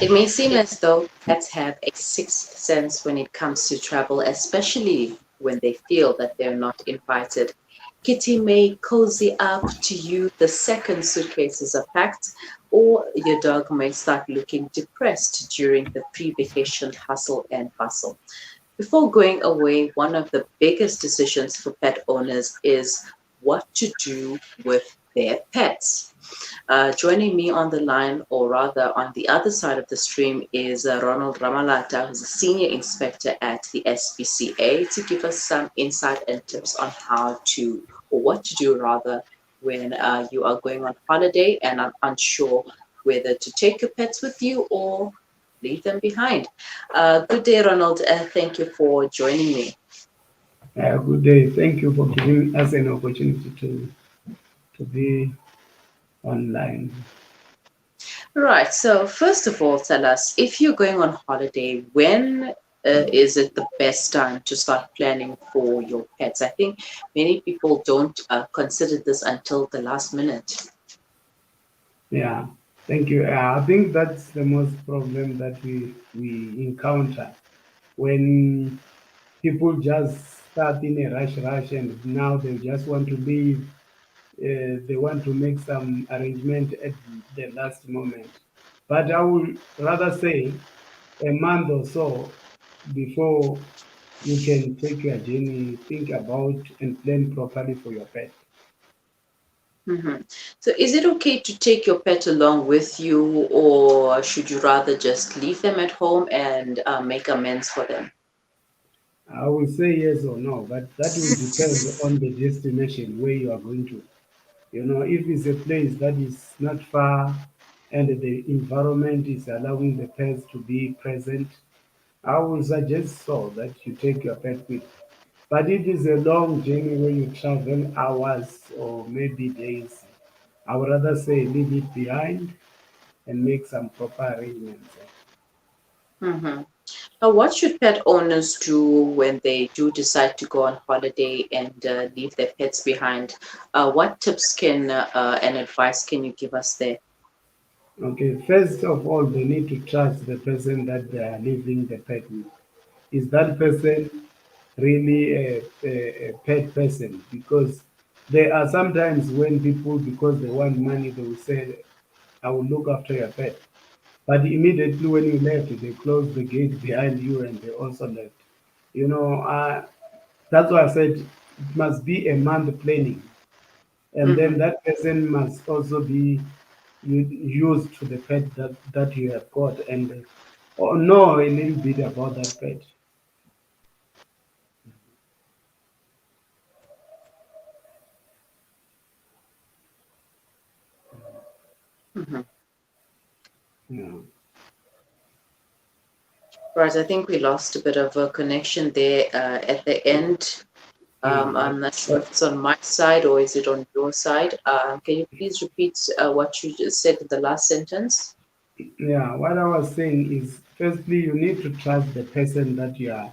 It may seem as though pets have a sixth sense when it comes to travel, especially when they feel that they're not invited. Kitty may cozy up to you the second suitcases are packed, or your dog may start looking depressed during the pre vacation hustle and bustle. Before going away, one of the biggest decisions for pet owners is what to do with their pets. Joining me on the line, or rather on the other side of the stream, is Ronald Ramalata, who's a senior inspector at the SPCA, to give us some insight and tips on how to, or what to do rather, when you are going on holiday and are unsure whether to take your pets with you or leave them behind. Good day, Ronald. Thank you for joining me. Good day. Thank you for giving us an opportunity to be online. Right. So, first of all, tell us if you're going on holiday, when is it the best time to start planning for your pets? I think many people don't consider this until the last minute. Yeah, thank you. I think that's the most problem that we encounter when people just start in a rush, and now they just want to leave. They want to make some arrangement at the last moment. But I would rather say a month or so before you can take your journey, think about and plan properly for your pet. Hmm. So, is it okay to take your pet along with you, or should you rather just leave them at home and make amends for them? I will say yes or no, but that will depend on the destination where you are going to. If it's a place that is not far and the environment is allowing the pets to be present, I will suggest so that you take your pet with. But if it's a long journey where you travel hours or maybe days, I would rather say leave it behind and make some proper arrangements. Hmm. Now, what should pet owners do when they do decide to go on holiday and leave their pets behind? What tips can and advice can you give us there? Okay, first of all, they need to trust the person that they are leaving the pet with. Is that person really a pet person? Because there are sometimes when people, because they want money, they will say, I will look after your pet. But immediately when you left, they closed the gate behind you and they also left. You know, uh, that's why I said it must be a month planning. And Hmm. then that person must also be used to the pet that you have got and or know a little bit about that pet. Hmm. Yeah. Right, I think we lost a bit of a connection there at the end. Yeah. I'm not sure if it's on my side or is it on your side. Can you please repeat what you just said in the last sentence? Yeah, what I was saying is, firstly, you need to trust the person that you are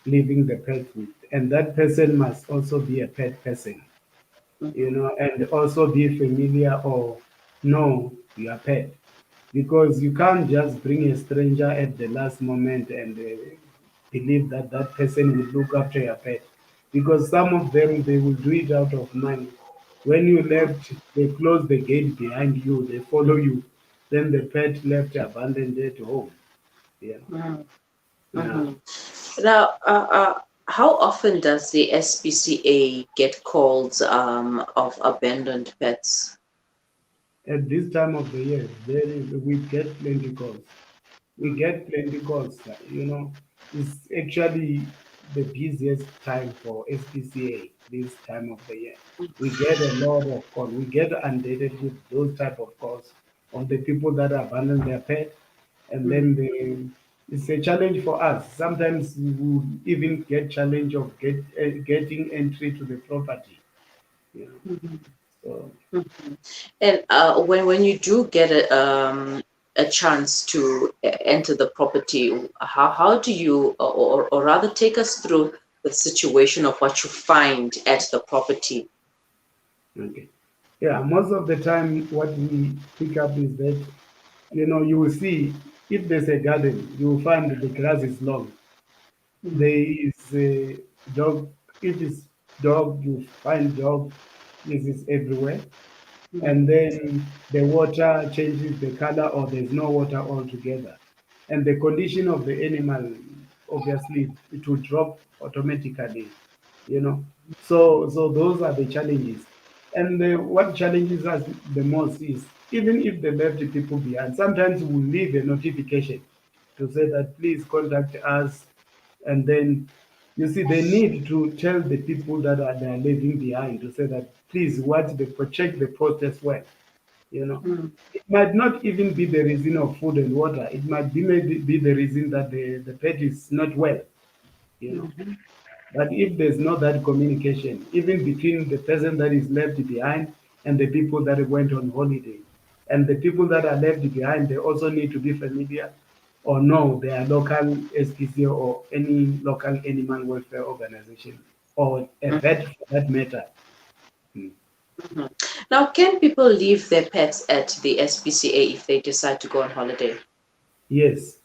leaving the pet with, and that person must also be a pet person, Hmm. and also be familiar or know your pet, because you can't just bring a stranger at the last moment and believe that that person will look after your pet, because some of them they will do it out of money. When you left, they close the gate behind you, they follow you, then the pet left abandoned at home. Yeah. Hmm. Yeah. Hmm. Now, how often does the SPCA get calls of abandoned pets? At this time of the year, we get plenty calls. We get plenty calls. It's actually the busiest time for SPCA this time of the year. We get a lot of calls. We get inundated with those type of calls of the people that abandon their pet, and then it's a challenge for us. Sometimes we will even get challenge of getting entry to the property. You know, Mhm. so. Mhm. And when you do get a chance to enter the property, how do you, or rather, take us through the situation of what you find at the property? Okay. Yeah, most of the time, what we pick up is that, you will see. If there's a garden, you'll find that the grass is long. Mm, There is a dog. If it's dog, you find dog. This is everywhere. And mm, then the water changes the color, or there's no water altogether. And the condition of the animal, obviously, it will drop automatically, you know. So those are the challenges. And what challenges us the most is, even if they left the people behind, sometimes we leave a notification to say that please contact us. And then you see they need to tell the people that are they are leaving behind to say that please watch the check the post as well. You know, mm, it might not even be the reason of food and water. It might be maybe be the reason that the pet is not well. You know, mhm, but if there's not that communication, even between the person that is left behind and the people that went on holiday, and the people that are left behind, they also need to be familiar or know their local SPCA or any local animal welfare organization or a mm, vet for that matter. Mm. mhm. Now, can people leave their pets at the SPCA if they decide to go on holiday? Yes,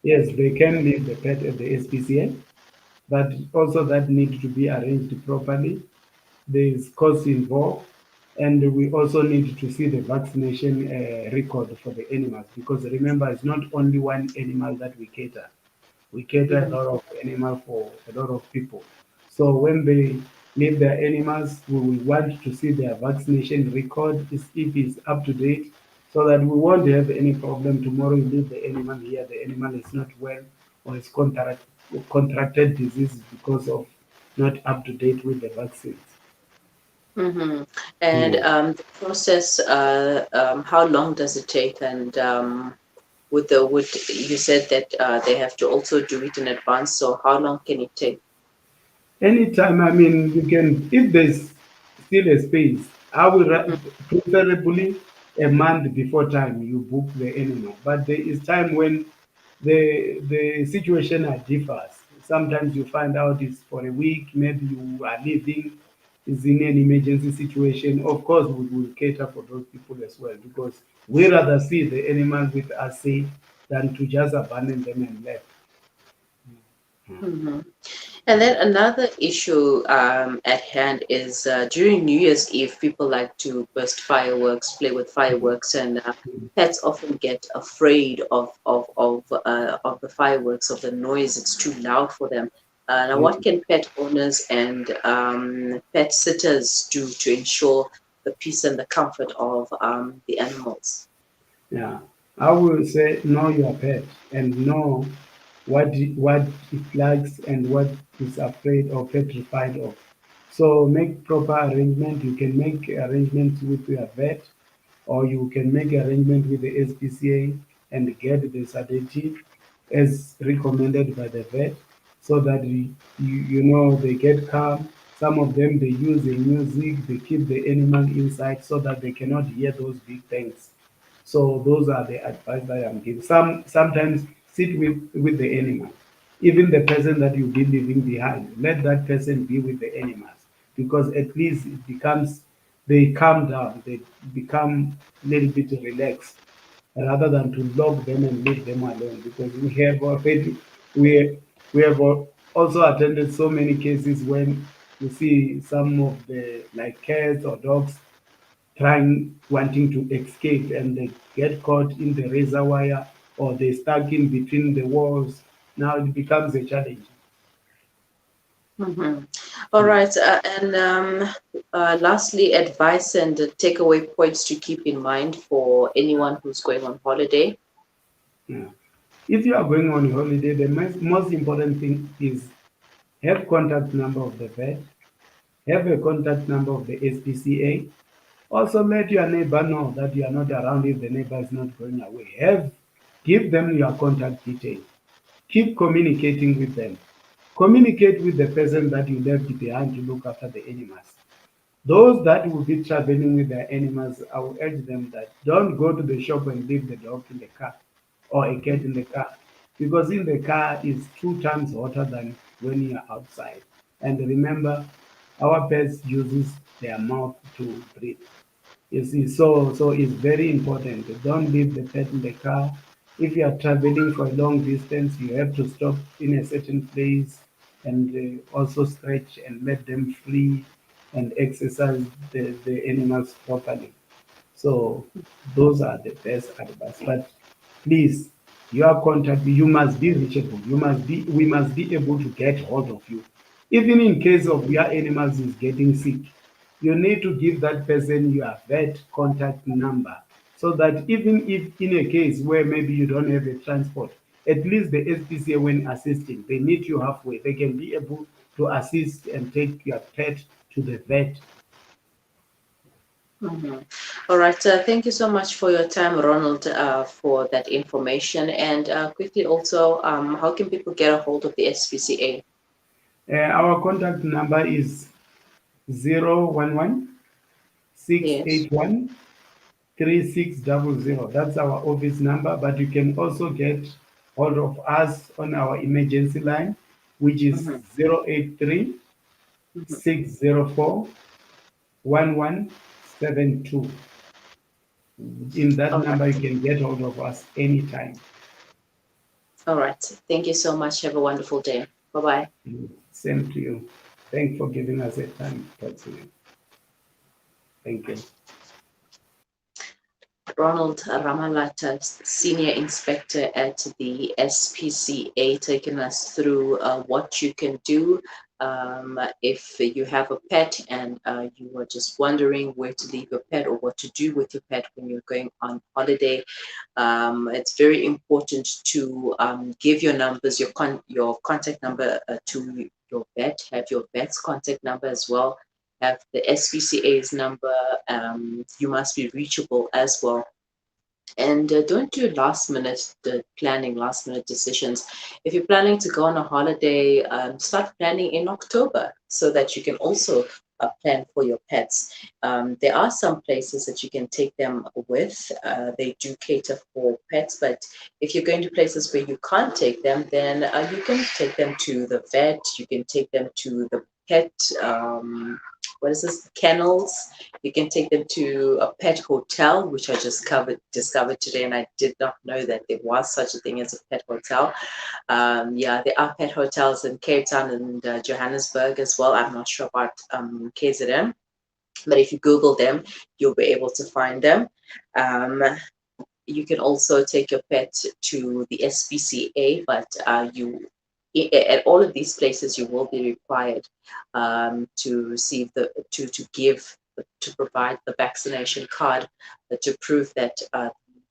yes, they can leave the pet at the SPCA, but also that need to be arranged properly. There is cost involved, and we also need to see the vaccination record for the animals, because remember, it's not only one animal that we cater. We cater a Mhm, lot of animal for a lot of people. So when they leave their animals, we will want to see their vaccination record if it's up to date, so that we won't have any problem tomorrow. You leave the animal here, the animal is not well, or it's contracted disease because of not up to date with the vaccines. mhm. And Yeah. the process, how long does it take? And would you said that they have to also do it in advance? So how long can it take? Anytime, I mean, you can, if there's still a space, I will preferably a month before time you book the animal. But there is time when the situation differs. Sometimes you find out it's for a week, maybe you are leaving, is in an emergency situation. Of course, we will cater for those people as well, because we rather see the animals with us safe than to just abandon them and left. Mhm. And then another issue at hand is during New Year's Eve, people like to burst fireworks, play with fireworks, and pets often get afraid of the fireworks, of the noise. It's too loud for them. Now, Yeah. what can pet owners and pet sitters do to ensure the peace and the comfort of the animals? Yeah, I will say know your pet and know what it likes and what it's afraid or petrified of. So make proper arrangement. You can make arrangements with your vet, or you can make arrangement with the SPCA and get the sedative as recommended by the vet, so that you know they get calm. Some of them they use the music, they keep the animal inside so that they cannot hear those big things. So those are the advice that I'm giving. Sometimes sit with the animal. Even the person that you'll be leaving behind, let that person be with the animals, because at least it becomes they calm down, they become a little bit relaxed, rather than to lock them and leave them alone. Because we we have also attended so many cases when you see some of the like cats or dogs trying wanting to escape, and they get caught in the razor wire, or they stuck in between the walls. Now it becomes a challenge. Mhm. All Mm. right. And lastly, advice and takeaway points to keep in mind for anyone who's going on holiday. Yeah. If you are going on holiday, the most important thing is have contact number of the vet, have a contact number of the SPCA. Also, let your neighbor know that you are not around if the neighbor is not going away. Give them your contact details. Keep communicating with them. Communicate with the person that you left behind to look after the animals. Those that will be traveling with their animals, I will urge them that don't go to the shop and leave the dog in the car or a cat in the car, because in the car is two times hotter than when you are outside. And remember, our pets uses their mouth to breathe. You see, so it's very important. Don't leave the pet in the car. If you are traveling for a long distance, you have to stop in a certain place and also stretch and let them free and exercise the animals properly. So those are the best advice. But please, your contact, you must be reachable. We must be able to get hold of you. Even in case of your animals is getting sick, you need to give that person your vet contact number so that even if in a case where maybe you don't have a transport, at least the SPCA when assisting, they meet you halfway. They can be able to assist and take your pet to the vet. Mhm. All right. Thank you so much for your time, Ronald, for that information. And quickly also, how can people get a hold of the SPCA? Our contact number is 011 Yes. 681 3600. That's our office number, but you can also get hold of us on our emergency line, which is Hmm. 083 Hmm. 604 1172. In that All number, you right. can get hold of us anytime. All right. Thank you so much. Have a wonderful day. Bye bye. Same to you. Thanks for giving us a time to talk to you. Thank you. Ronald Ramalata, Senior Inspector at the SPCA, taking us through what you can do if you have a pet and you are just wondering where to leave your pet or what to do with your pet when you're going on holiday. It's very important to give your numbers, your contact number to your vet, have your vet's contact number as well, have the SPCA's number. You must be reachable as well, and don't do last minute planning, last minute decisions. If you're planning to go on a holiday, start planning in October so that you can also plan for your pets. There are some places that you can take them with. They do cater for pets, but if you're going to places where you can't take them, then you can take them to the vet, you can take them to the pet. What is this? Kennels. You can take them to a pet hotel, which I just discovered today, and I did not know that there was such a thing as a pet hotel. Yeah, there are pet hotels in Cape Town and Johannesburg as well. I'm not sure about KZN, but if you Google them, you'll be able to find them. Um, you can also take your pet to the SPCA, but at all of these places you will be required to receive to give to provide the vaccination card to prove that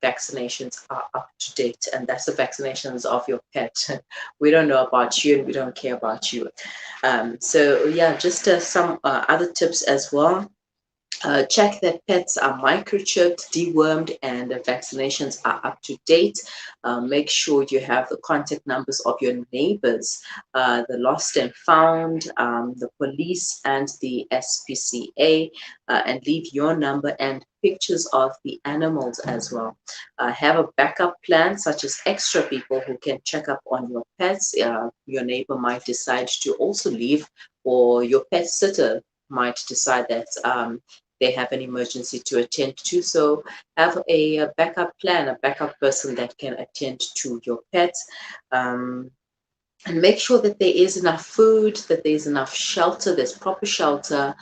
vaccinations are up to date, and that's the vaccinations of your pet. We don't know about you and we don't care about you. So yeah, just some other tips as well. Check that pets are microchipped, dewormed, and the vaccinations are up to date. Make sure you have the contact numbers of your neighbors, the lost and found, the police, and the SPCA, and leave your number and pictures of the animals as well. Have a backup plan, such as extra people who can check up on your pets. Your neighbor might decide to also leave, or your pet sitter might decide that they have an emergency to attend to. So have a backup plan, a backup person that can attend to your pets. Um, and make sure that there is enough food, that there's enough shelter, there's proper shelter,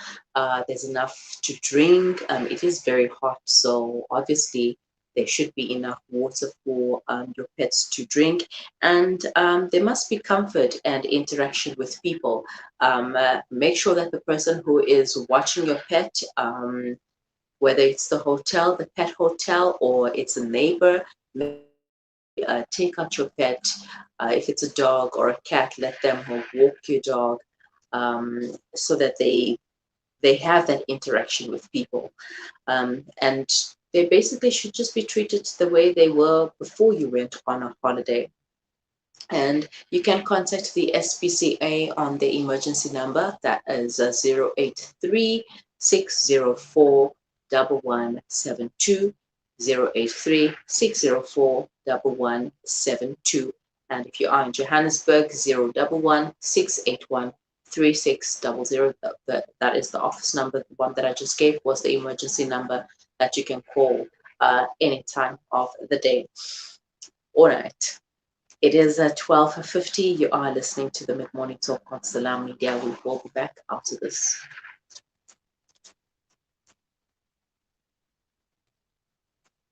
there's enough to drink. It is very hot, so obviously there should be enough water for your pets to drink, and there must be comfort and interaction with people. Make sure that the person who is watching your pet, whether it's the hotel, the pet hotel, or it's a neighbor, make sure that they take out your pet. If it's a dog or a cat, let them walk your dog, so that they have that interaction with people. And they basically should just be treated the way they were before you went on a holiday. And you can contact the SPCA on the emergency number that is 083 604 1172, 083 604 1172. And if you are in Johannesburg, 011 681 3600. That is the office number. The one that I just gave was the emergency number that you can call any time of the day. All right. It is 12:50. You are listening to the Mid Morning Talk on Salam Media. We will be back after this.